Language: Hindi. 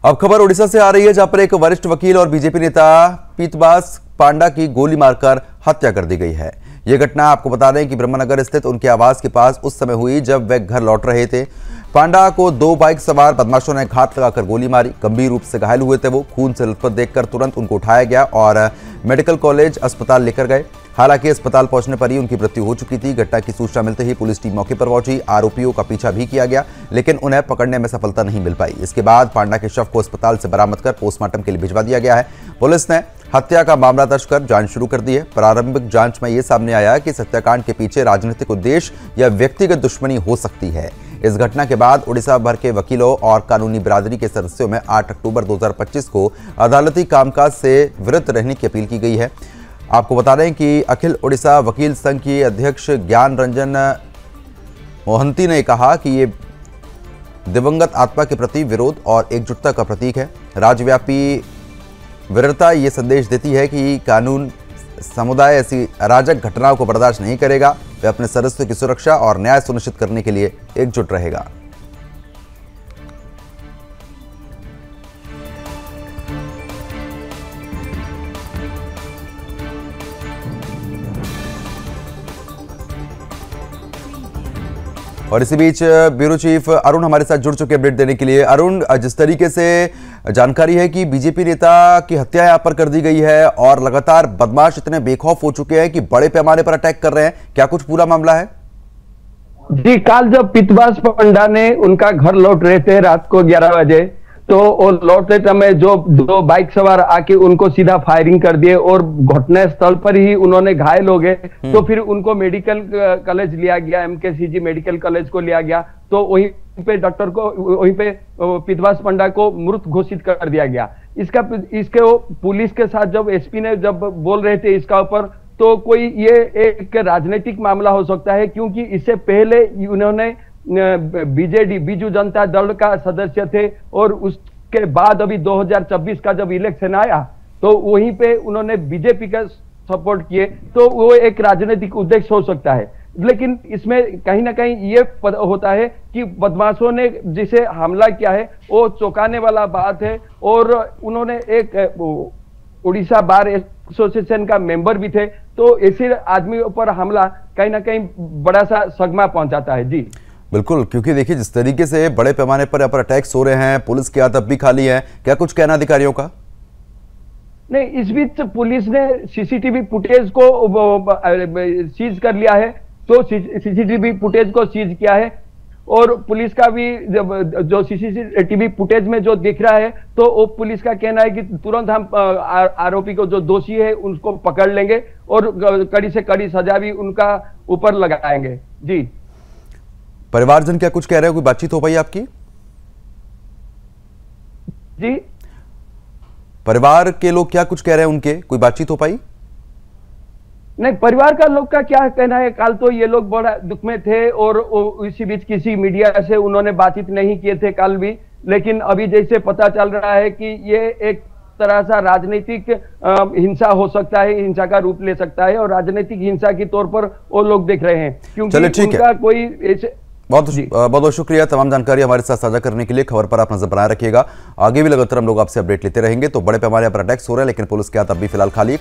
अब खबर उड़ीसा से आ रही है, जहां पर एक वरिष्ठ वकील और बीजेपी नेता पीतबास पांडा की गोली मारकर हत्या कर दी गई है। यह घटना आपको बता दें कि ब्रह्मनगर स्थित उनके आवास के पास उस समय हुई जब वे घर लौट रहे थे। पांडा को दो बाइक सवार बदमाशों ने घात लगाकर गोली मारी। गंभीर रूप से घायल हुए थे वो। खून से लथपथ देखकर तुरंत उनको उठाया गया और मेडिकल कॉलेज अस्पताल लेकर गए। हालांकि अस्पताल पहुंचने पर ही उनकी मृत्यु हो चुकी थी। घटना की सूचना मिलते ही पुलिस टीम मौके पर पहुंची। आरोपियों का पीछा भी किया गया, लेकिन उन्हें पकड़ने में सफलता नहीं मिल पाई। इसके बाद पांडा के शव को अस्पताल से बरामद कर पोस्टमार्टम के लिए भिजवा दिया गया है। पुलिस ने हत्या का मामला दर्ज कर जांच शुरू कर दी है। प्रारंभिक जांच में यह सामने आया कि इस हत्याकांड के पीछे राजनीतिक उद्देश्य या व्यक्तिगत दुश्मनी हो सकती है। इस घटना के बाद उड़ीसा भर के वकीलों और कानूनी बिरादरी के सदस्यों में 8 अक्टूबर 2025 को अदालती कामकाज से विरत रहने की अपील की गई है। आपको बता दें कि अखिल उड़ीसा वकील संघ के अध्यक्ष ज्ञान रंजन मोहंती ने कहा कि ये दिवंगत आत्मा के प्रति विरोध और एकजुटता का प्रतीक है। राज्यव्यापी वीरता ये संदेश देती है कि कानून समुदाय ऐसी अराजक घटनाओं को बर्दाश्त नहीं करेगा। वे अपने सदस्यों की सुरक्षा और न्याय सुनिश्चित करने के लिए एकजुट रहेगा। और इसी बीच ब्यूरो चीफ अरुण हमारे साथ जुड़ चुके अपडेट देने के लिए। अरुण, जिस तरीके से जानकारी है कि बीजेपी नेता की हत्या यहां पर कर दी गई है और लगातार बदमाश इतने बेखौफ हो चुके हैं कि बड़े पैमाने पर अटैक कर रहे हैं, क्या कुछ पूरा मामला है? जी, कल जब पीतबास पांडा ने उनका घर लौट रहे थे रात को 11 बजे, तो वो लौटते समय जो दो बाइक सवार आके उनको सीधा फायरिंग कर दिए और घटना स्थल पर ही उन्होंने घायल हो गए। तो फिर उनको मेडिकल कॉलेज लिया गया, एमकेसीजी मेडिकल कॉलेज को लिया गया। तो वहीं पे डॉक्टर को वहीं पे पीतबास पांडा को मृत घोषित कर दिया गया। इसके वो पुलिस के साथ जब एसपी ने जब बोल रहे थे इसका ऊपर, तो कोई ये एक राजनीतिक मामला हो सकता है, क्योंकि इससे पहले उन्होंने बीजेडी बीजू जनता दल का सदस्य थे और उसके बाद अभी 2024 का जब इलेक्शन आया तो वहीं पे उन्होंने बीजेपी का सपोर्ट किए। तो वो एक राजनीतिक उद्देश्य हो सकता है, लेकिन इसमें कहीं ना कहीं ये होता है कि बदमाशों ने जिसे हमला किया है वो चौंकाने वाला बात है। और उन्होंने एक उड़ीसा बार एसोसिएशन का मेंबर भी थे, तो ऐसे आदमी पर हमला कहीं ना कहीं बड़ा सा सदमा पहुंचाता है। जी बिल्कुल, क्योंकि देखिए जिस तरीके से बड़े पैमाने पर यहाँ पर अटैक्स हो रहे हैं, पुलिस की आदत भी खाली है, क्या कुछ कहना अधिकारियों का? नहीं, इस बीच पुलिस ने सीसीटीवी फुटेज को सीज कर लिया है। तो सीसीटीवी फुटेज को सीज किया है और पुलिस का भी जो सीसीटीवी फुटेज में जो दिख रहा है, तो वो पुलिस का कहना है कि तुरंत हम आरोपी को जो दोषी है उनको पकड़ लेंगे और कड़ी से कड़ी सजा भी उनका ऊपर लगाएंगे। जी, परिवारजन क्या कुछ कह रहे हो? कोई बातचीत हो पाई आपकी? जी, परिवार के लोग क्या कुछ कह रहे हैं, उनके कोई बातचीत हो पाई? नहीं, परिवार का लोग का क्या कहना है, कल तो ये लोग बड़ा दुख में थे और इसी बीच किसी मीडिया से उन्होंने बातचीत नहीं किए थे कल भी। लेकिन अभी जैसे पता चल रहा है कि ये एक तरह सा राजनीतिक हिंसा हो सकता है, हिंसा का रूप ले सकता है और राजनीतिक हिंसा के तौर पर वो लोग देख रहे हैं, क्योंकि उनका कोई ऐसे। बहुत बहुत शुक्रिया तमाम जानकारी हमारे साथ साझा करने के लिए। खबर पर आप नजर बनाए रखिएगा, आगे भी लगातार हम लोग आपसे अपडेट लेते रहेंगे। तो बड़े पैमाने पर अटैक्स हो रहे हैं, लेकिन पुलिस के हाथ अब भी फिलहाल खाली है।